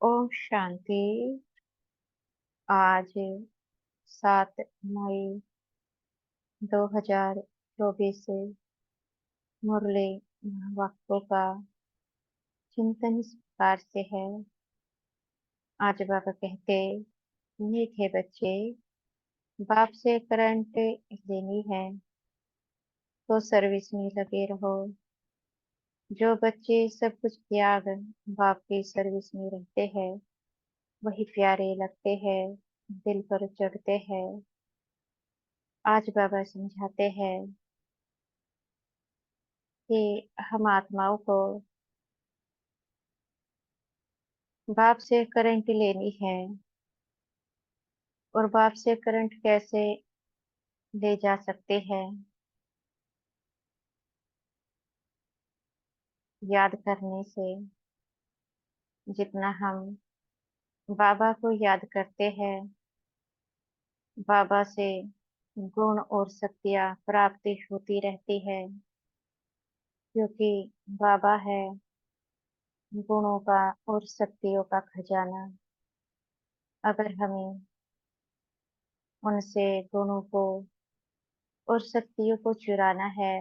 ओम शांति। आज 7 मई 2024 से मुरली वाक्यों का चिंतन इस प्रकार से है। आज बाबा कहते, मीठे बच्चे, बाप से करंट लेनी है तो सर्विस में लगे रहो। जो बच्चे सब कुछ त्याग बाप की सर्विस में रहते हैं वही प्यारे लगते हैं, दिल पर चढ़ते हैं। आज बाबा समझाते हैं कि हम आत्माओं को बाप से करंट लेनी है। और बाप से करंट कैसे ले जा सकते हैं? याद करने से। जितना हम बाबा को याद करते हैं, बाबा से गुण और शक्तियाँ प्राप्ति होती रहती है, क्योंकि बाबा है गुणों का और शक्तियों का खजाना। अगर हमें उनसे गुणों को और शक्तियों को चुराना है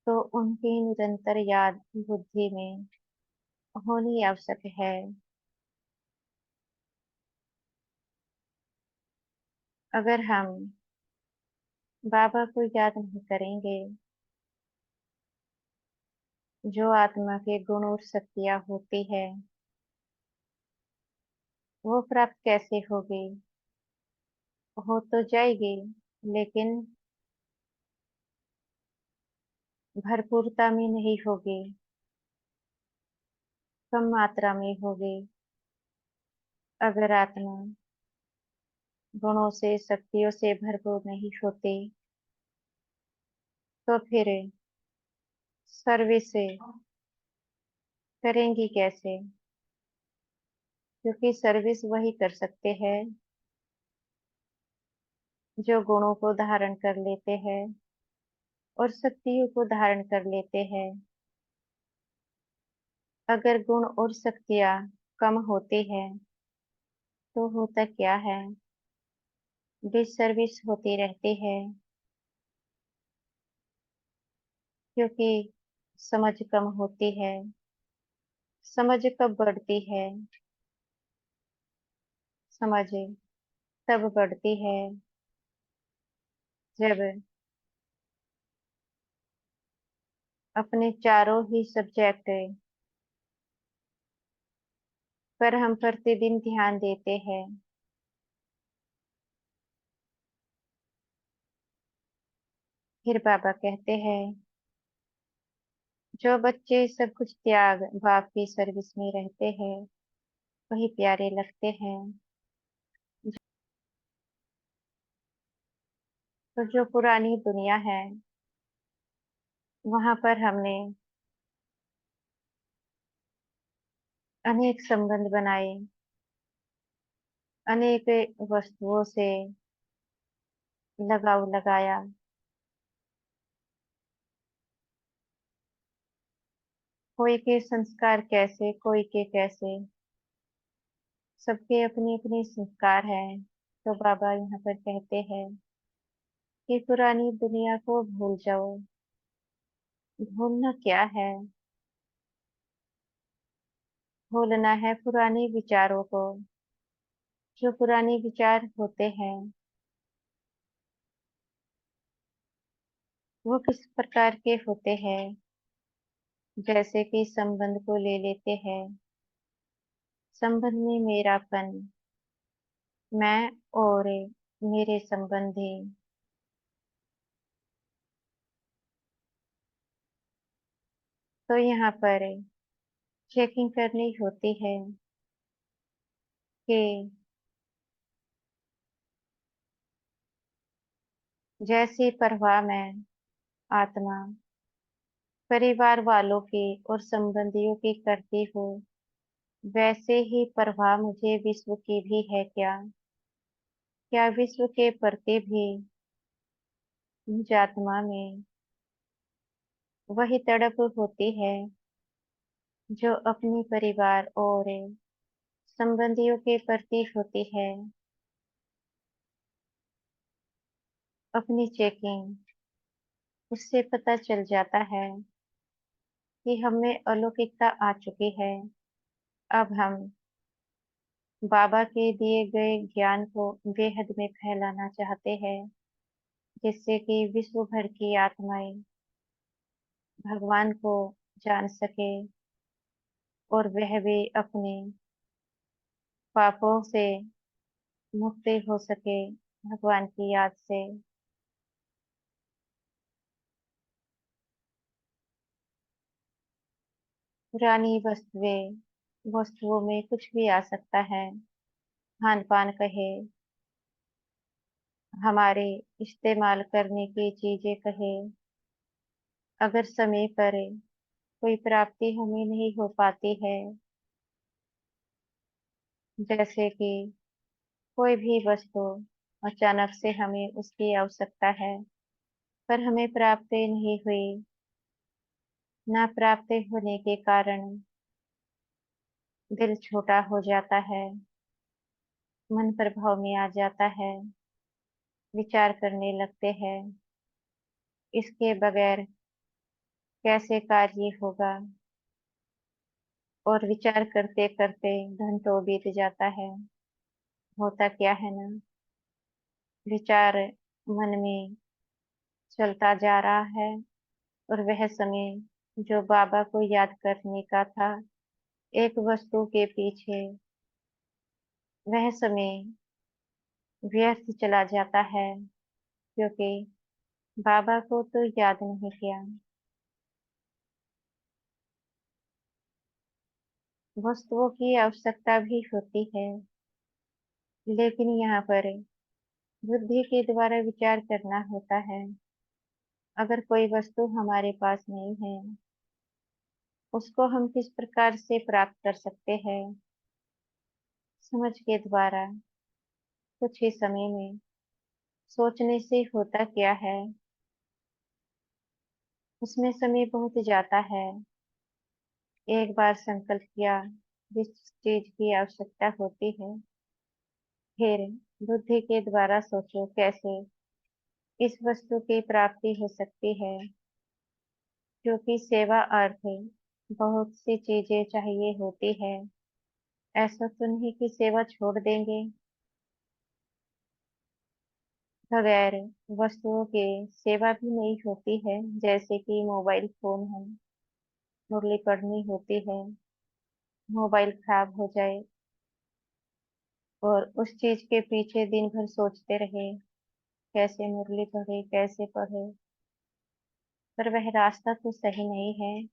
तो उनकी निरंतर याद बुद्धि में होनी आवश्यक है। अगर हम बाबा को याद नहीं करेंगे, जो आत्मा के गुण और शक्तियाँ होती है वो प्राप्त कैसे होगी? हो तो जाएगी, लेकिन भरपूरता में नहीं होगी, कम मात्रा में होगी। अगर आत्मा गुणों से शक्तियों से भरपूर नहीं होती तो फिर सर्विस करेंगी कैसे? क्योंकि सर्विस वही कर सकते हैं जो गुणों को धारण कर लेते हैं और शक्तियों को धारण कर लेते हैं। अगर गुण और शक्तियाँ कम होती है तो होता क्या है? डिसर्विस होती रहती है, क्योंकि समझ कम होती है। समझ कब बढ़ती है? समझ तब बढ़ती है जब अपने चारों ही सब्जेक्ट पर हम प्रतिदिन ध्यान देते हैं। फिर बाबा कहते हैं, जो बच्चे सब कुछ त्याग बाप की सर्विस में रहते हैं वही प्यारे लगते हैं। तो जो पुरानी दुनिया है वहां पर हमने अनेक संबंध बनाए, अनेक वस्तुओं से लगाव लगाया। कोई के संस्कार कैसे, कोई के कैसे, सबके अपने अपने संस्कार हैं। तो बाबा यहाँ पर कहते हैं कि पुरानी दुनिया को भूल जाओ। भूलना क्या है? भूलना है पुराने विचारों को। जो पुराने विचार होते हैं वो किस प्रकार के होते हैं? जैसे कि संबंध को ले लेते हैं। संबंध में मेरापन, मैं और मेरे संबंधी। तो यहाँ पर चेकिंग करनी होती है कि जैसी परवाह मैं आत्मा परिवार वालों की और संबंधियों की करती हूँ, वैसे ही परवाह मुझे विश्व की भी है क्या? क्या विश्व के प्रति भी मुझ आत्मा में वही तड़प होती है जो अपने परिवार और संबंधियों के प्रति होती है। अपनी चेकिंग उससे पता चल जाता है कि हमें अलौकिकता आ चुकी है। अब हम बाबा के दिए गए ज्ञान को बेहद में फैलाना चाहते हैं, जिससे कि विश्व भर की आत्माएं भगवान को जान सके और वह भी अपने पापों से मुक्ति हो सके भगवान की याद से। पुरानी वस्तुओं में कुछ भी आ सकता है। खान पान कहे, हमारे इस्तेमाल करने की चीजें कहे, अगर समय पर कोई प्राप्ति हमें नहीं हो पाती है, जैसे कि कोई भी वस्तु अचानक से हमें उसकी आवश्यकता है पर हमें प्राप्ति नहीं हुई, न प्राप्ति होने के कारण दिल छोटा हो जाता है, मन प्रभाव में आ जाता है, विचार करने लगते हैं इसके बगैर कैसे कार्य होगा, और विचार करते करते घंटों बीत जाता है। होता क्या है ना, विचार मन में चलता जा रहा है और वह समय जो बाबा को याद करने का था एक वस्तु के पीछे, वह समय व्यर्थ चला जाता है, क्योंकि बाबा को तो याद नहीं किया। वस्तुओं की आवश्यकता भी होती है, लेकिन यहाँ पर बुद्धि के द्वारा विचार करना होता है। अगर कोई वस्तु हमारे पास नहीं है, उसको हम किस प्रकार से प्राप्त कर सकते हैं? समझ के द्वारा। कुछ ही समय में सोचने से होता क्या है, उसमें समय बहुत जाता है। एक बार संकल्प किया जिस चीज की आवश्यकता होती है, फिर बुद्धि के द्वारा सोचो कैसे इस वस्तु की प्राप्ति हो सकती है, क्योंकि सेवा अर्थ बहुत सी चीजें चाहिए होती है। ऐसा तो नहीं कि सेवा छोड़ देंगे। बगैर वस्तुओं के सेवा भी नहीं होती है, जैसे कि मोबाइल फोन है, मुरली पढ़नी होती है, मोबाइल खराब हो जाए और उस चीज के पीछे दिन भर सोचते रहे कैसे मुरली पढ़े कैसे पढ़े, पर वह रास्ता तो सही नहीं है।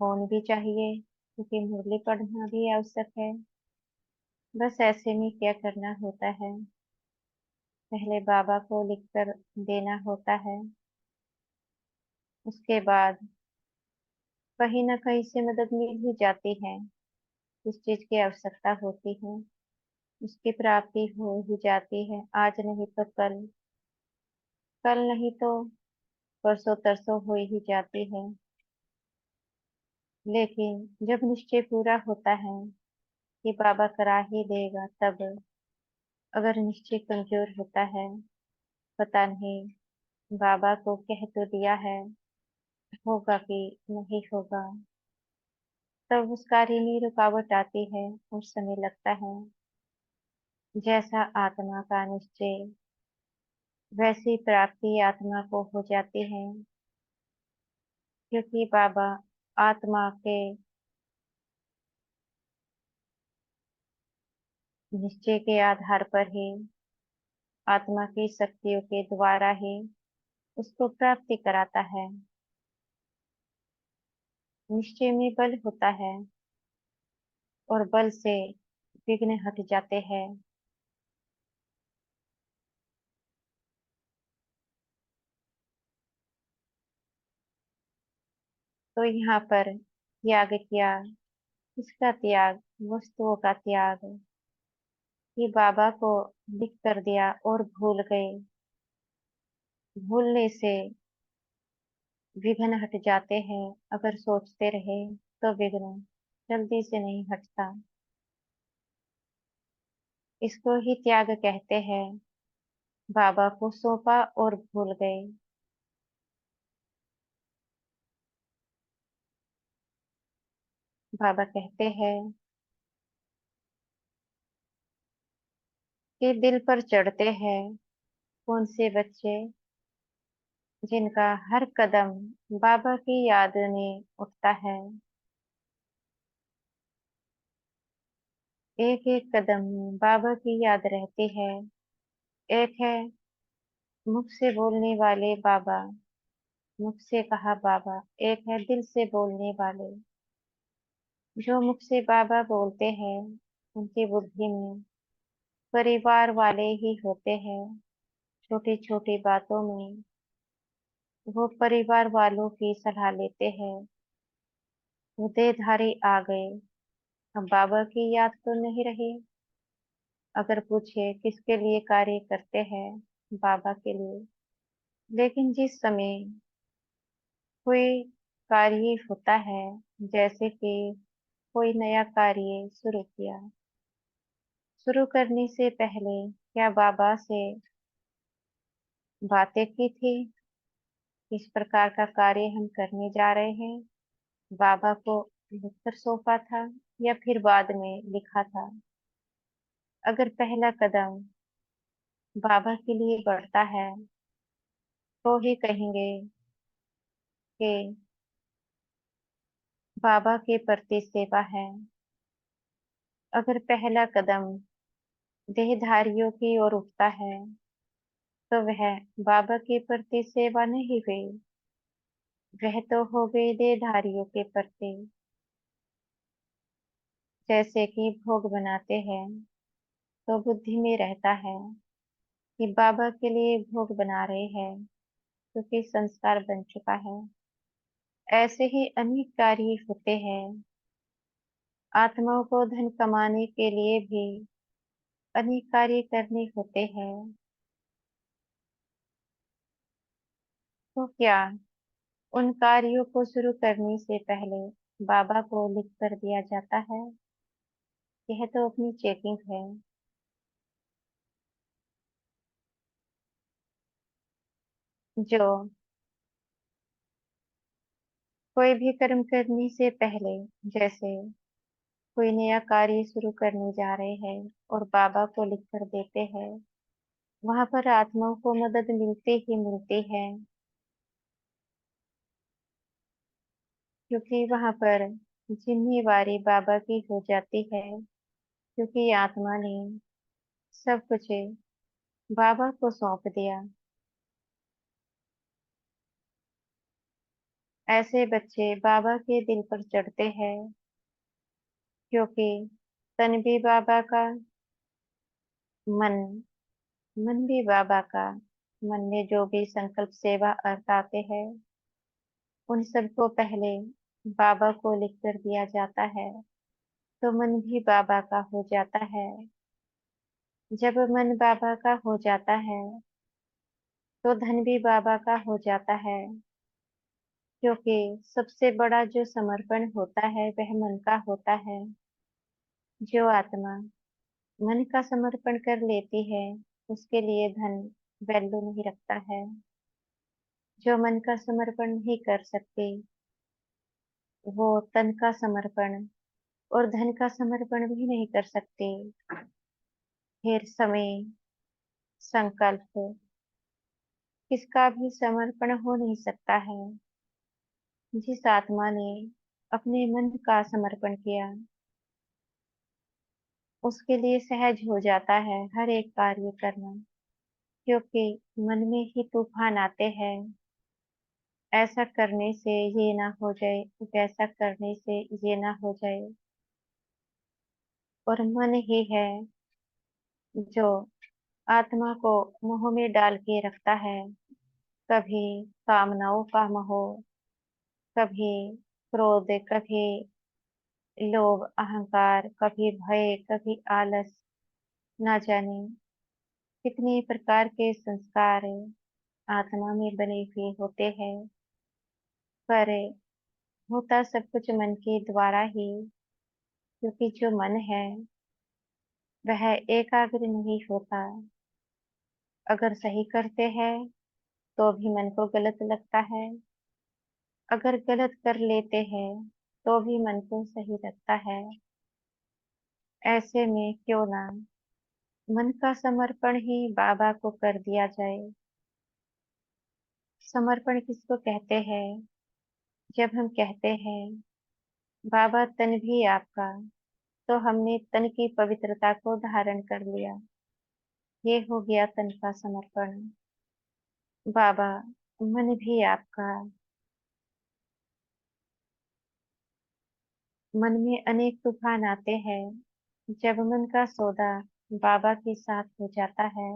फोन भी चाहिए क्योंकि मुरली पढ़ना भी आवश्यक है। बस ऐसे में क्या करना होता है, पहले बाबा को लिखकर देना होता है, उसके बाद कहीं ना कहीं से मदद मिल ही जाती है। जिस चीज की आवश्यकता होती है उसकी प्राप्ति हो ही जाती है, आज नहीं तो कल, कल नहीं तो परसों तरसों हो ही जाती है। लेकिन जब निश्चय पूरा होता है कि बाबा करा ही देगा, तब अगर निश्चय कमजोर होता है, पता नहीं बाबा को कह तो दिया है, होगा कि नहीं होगा, तब उस कार्य में रुकावट आती है और समय लगता है। जैसा आत्मा का निश्चय वैसी प्राप्ति आत्मा को हो जाती है, क्योंकि बाबा आत्मा के निश्चय के आधार पर ही, आत्मा की शक्तियों के द्वारा ही उसको प्राप्ति कराता है। निश्चय में बल होता है और बल से विघ्न हट जाते हैं। तो यहाँ पर त्याग किया, किसका त्याग? वस्तुओं का त्याग, कि बाबा को लिख कर दिया और भूल गए। भूलने से विघ्न हट जाते हैं, अगर सोचते रहे तो विघ्न जल्दी से नहीं हटता। इसको ही त्याग कहते हैं। बाबा को सौंपा और भूल गए। बाबा कहते हैं कि दिल पर चढ़ते हैं कौन से बच्चे, जिनका हर कदम बाबा की याद में उठता है। एक एक कदम में बाबा की याद रहती है। एक है मुख से बोलने वाले बाबा, मुख से कहा बाबा। एक है दिल से बोलने वाले। जो मुख से बाबा बोलते हैं, उनकी बुद्धि में परिवार वाले ही होते हैं। छोटी छोटी बातों में वो परिवार वालों की सलाह लेते हैं। वो देहधारी आ गए, अब बाबा की याद तो नहीं रही। अगर पूछे किसके लिए कार्य करते हैं, बाबा के लिए। लेकिन जिस समय कोई कार्य होता है, जैसे कि कोई नया कार्य शुरू किया, शुरू करने से पहले क्या बाबा से बातें की थी? किस प्रकार का कार्य हम करने जा रहे हैं? बाबा को लिखकर सौंपा था या फिर बाद में लिखा था? अगर पहला कदम बाबा के लिए बढ़ता है तो ही कहेंगे कि बाबा के प्रति सेवा है। अगर पहला कदम देहधारियों की ओर उठता है तो वह बाबा के प्रति सेवा नहीं हुई, वह तो हो गई देहधारियों के प्रति। जैसे कि भोग बनाते हैं तो बुद्धि में रहता है कि बाबा के लिए भोग बना रहे हैं, क्योंकि संस्कार बन चुका है। ऐसे ही अनेक कार्य होते हैं। आत्माओं को धन कमाने के लिए भी अनेक कार्य करने होते हैं। तो क्या उन कार्यों को शुरू करने से पहले बाबा को लिख कर दिया जाता है? यह तो अपनी चेकिंग है। जो कोई भी कर्म करने से पहले, जैसे कोई नया कार्य शुरू करने जा रहे हैं और बाबा को लिख कर देते हैं, वहां पर आत्माओं को मदद मिलती ही मिलती है। क्योंकि वहां पर जिम्मेवारी बाबा की हो जाती है, क्योंकि आत्मा ने सब कुछ बाबा को सौंप दिया। ऐसे बच्चे बाबा के दिल पर चढ़ते हैं, क्योंकि तन भी बाबा का, मन मन भी बाबा का। मन में जो भी संकल्प सेवा अर्थ आते हैं, उन सबको पहले बाबा को लिख कर दिया जाता है, तो मन भी बाबा का हो जाता है। जब मन बाबा का हो जाता है तो धन भी बाबा का हो जाता है, क्योंकि सबसे बड़ा जो समर्पण होता है वह मन का होता है। जो आत्मा मन का समर्पण कर लेती है, उसके लिए धन वैल्यू नहीं रखता है। जो मन का समर्पण नहीं कर सकती, वो तन का समर्पण और धन का समर्पण भी नहीं कर सकती। फिर समय, संकल्प, किसका भी समर्पण हो नहीं सकता है। जिस आत्मा ने अपने मन का समर्पण किया, उसके लिए सहज हो जाता है हर एक कार्य करना, क्योंकि मन में ही तूफान आते हैं। ऐसा करने से ये ना हो जाए, वैसा करने से ये ना हो जाए। और मन ही है जो आत्मा को मोह में डाल के रखता है। कभी कामनाओं का मोह, कभी क्रोध, कभी लोभ अहंकार, कभी भय, कभी आलस। ना जाने कितने प्रकार के संस्कार आत्मा में बने हुए होते हैं। पर होता सब कुछ मन के द्वारा ही, क्योंकि जो मन है वह एकाग्र नहीं होता। अगर सही करते हैं तो भी मन को गलत लगता है, अगर गलत कर लेते हैं तो भी मन को सही लगता है। ऐसे में क्यों ना मन का समर्पण ही बाबा को कर दिया जाए। समर्पण किसको कहते हैं? जब हम कहते हैं बाबा तन भी आपका, तो हमने तन की पवित्रता को धारण कर लिया। ये हो गया तन का समर्पण। बाबा मन भी आपका। मन में अनेक तूफान आते हैं। जब मन का सौदा बाबा के साथ हो जाता है,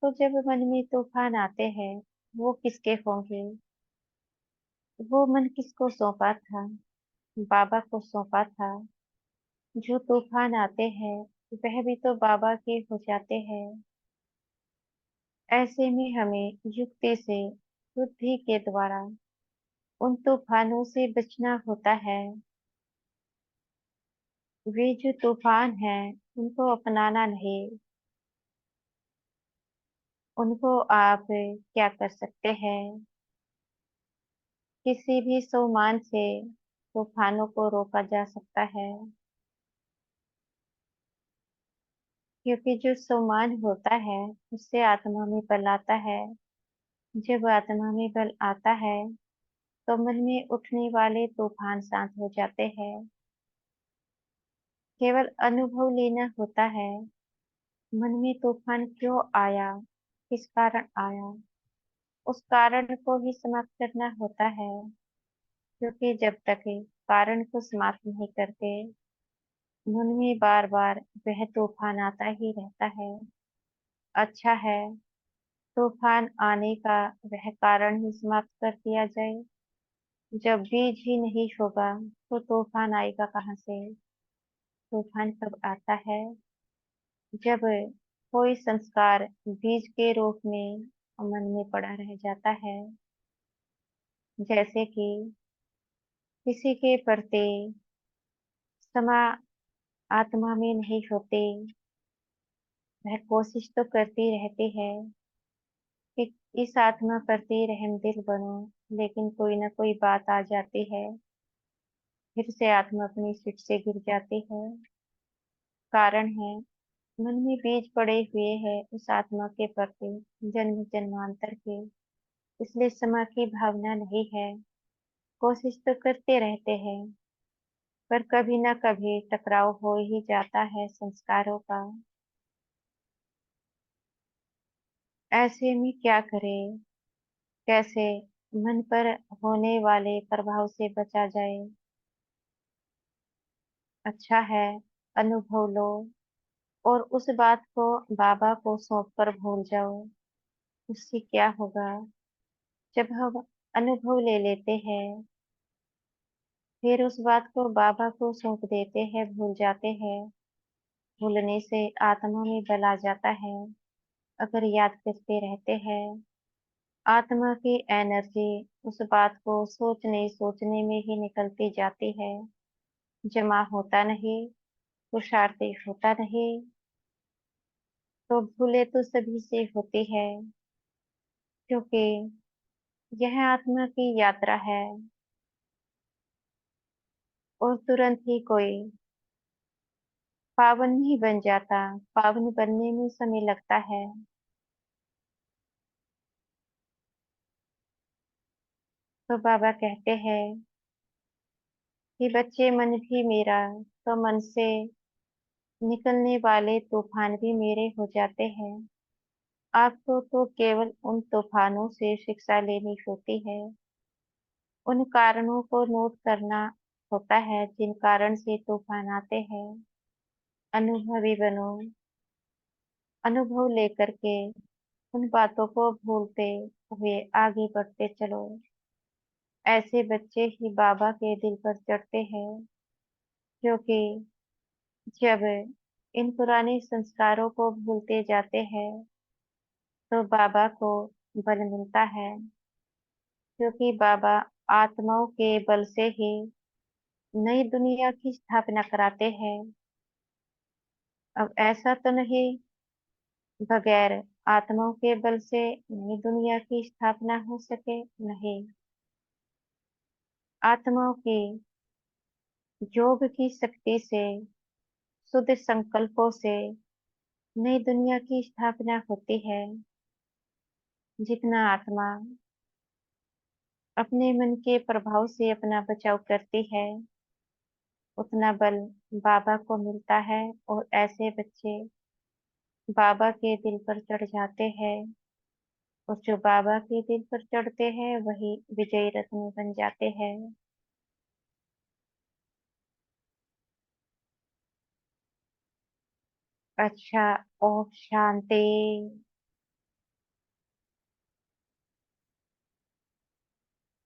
तो जब मन में तूफान आते हैं, वो किसके होंगे? वो मन किसको सौंपा था? बाबा को सौंपा था। जो तूफान आते हैं वह भी तो बाबा के हो जाते हैं। ऐसे में हमें युक्ति से, बुद्धि के द्वारा उन तूफानों से बचना होता है। वे जो तूफान हैं उनको अपनाना नहीं। उनको आप क्या कर सकते हैं? किसी भी सोमान से तूफानों को रोका जा सकता है, क्योंकि जो सोमान होता है उससे आत्मा में बल आता है। जब आत्मा में बल आता है तो मन में उठने वाले तूफान शांत हो जाते हैं। केवल अनुभव लेना होता है। मन में तूफान क्यों आया, किस कारण आया, उस कारण को ही समाप्त करना होता है। क्योंकि जब तक कारण को समाप्त नहीं करते, मन में बार बार वह तूफान आता ही रहता है। अच्छा है, तूफान आने का वह कारण ही समाप्त कर दिया जाए। जब बीज ही नहीं होगा तो तूफान आएगा कहाँ से? तूफान कब आता है? जब कोई संस्कार बीज के रूप में मन में पड़ा रह जाता है। जैसे कि किसी के प्रति क्षमा आत्मा में नहीं होती, वह कोशिश तो करती रहती है कि इस आत्मा प्रति रहमदिल बनो, लेकिन कोई ना कोई बात आ जाती है, फिर से आत्मा अपनी सीट से गिर जाती है। कारण है, मन में बीज पड़े हुए हैं उस आत्मा के प्रति जन्म जन्मांतर के। इसलिए क्षमा की भावना नहीं है। कोशिश तो करते रहते हैं, पर कभी ना कभी टकराव हो ही जाता है संस्कारों का। ऐसे में क्या करें? कैसे मन पर होने वाले प्रभाव से बचा जाए? अच्छा है, अनुभव लो और उस बात को बाबा को सौंप कर भूल जाओ। उससे क्या होगा? जब हम अनुभव ले लेते हैं, फिर उस बात को बाबा को सौंप देते हैं, भूल जाते हैं। भूलने से आत्मा में बल आ जाता है। अगर याद करते रहते हैं, आत्मा की एनर्जी उस बात को सोचने सोचने में ही निकलती जाती है। जमा होता नहीं, पुरुषार्थी होता नहीं। तो भूले तो सभी से होती है, क्योंकि यह आत्मा की यात्रा है और तुरंत ही कोई पावन नहीं बन जाता। पावन बनने में समय लगता है। तो बाबा कहते हैं कि बच्चे मन भी मेरा, तो मन से निकलने वाले तूफान भी मेरे हो जाते हैं। आपको तो केवल उन तूफानों से शिक्षा लेनी होती है। उन कारणों को नोट करना होता है जिन कारण से तूफान आते हैं। अनुभवी बनो। अनुभव लेकर के उन बातों को भूलते हुए आगे बढ़ते चलो। ऐसे बच्चे ही बाबा के दिल पर चढ़ते हैं, क्योंकि जब इन पुराने संस्कारों को भूलते जाते हैं तो बाबा को बल मिलता है, क्योंकि बाबा आत्माओं के बल से ही नई दुनिया की स्थापना कराते हैं। अब ऐसा तो नहीं, बगैर आत्माओं के बल से नई दुनिया की स्थापना हो सके? नहीं, आत्माओं की योग की शक्ति से, शुद्ध संकल्पों से नई दुनिया की स्थापना होती है। जितना आत्मा अपने मन के प्रभाव से अपना बचाव करती है, उतना बल बाबा को मिलता है और ऐसे बच्चे बाबा के दिल पर चढ़ जाते हैं। और जो बाबा के दिल पर चढ़ते हैं वही विजयी रत्न बन जाते हैं। अच्छा, ओम शांति।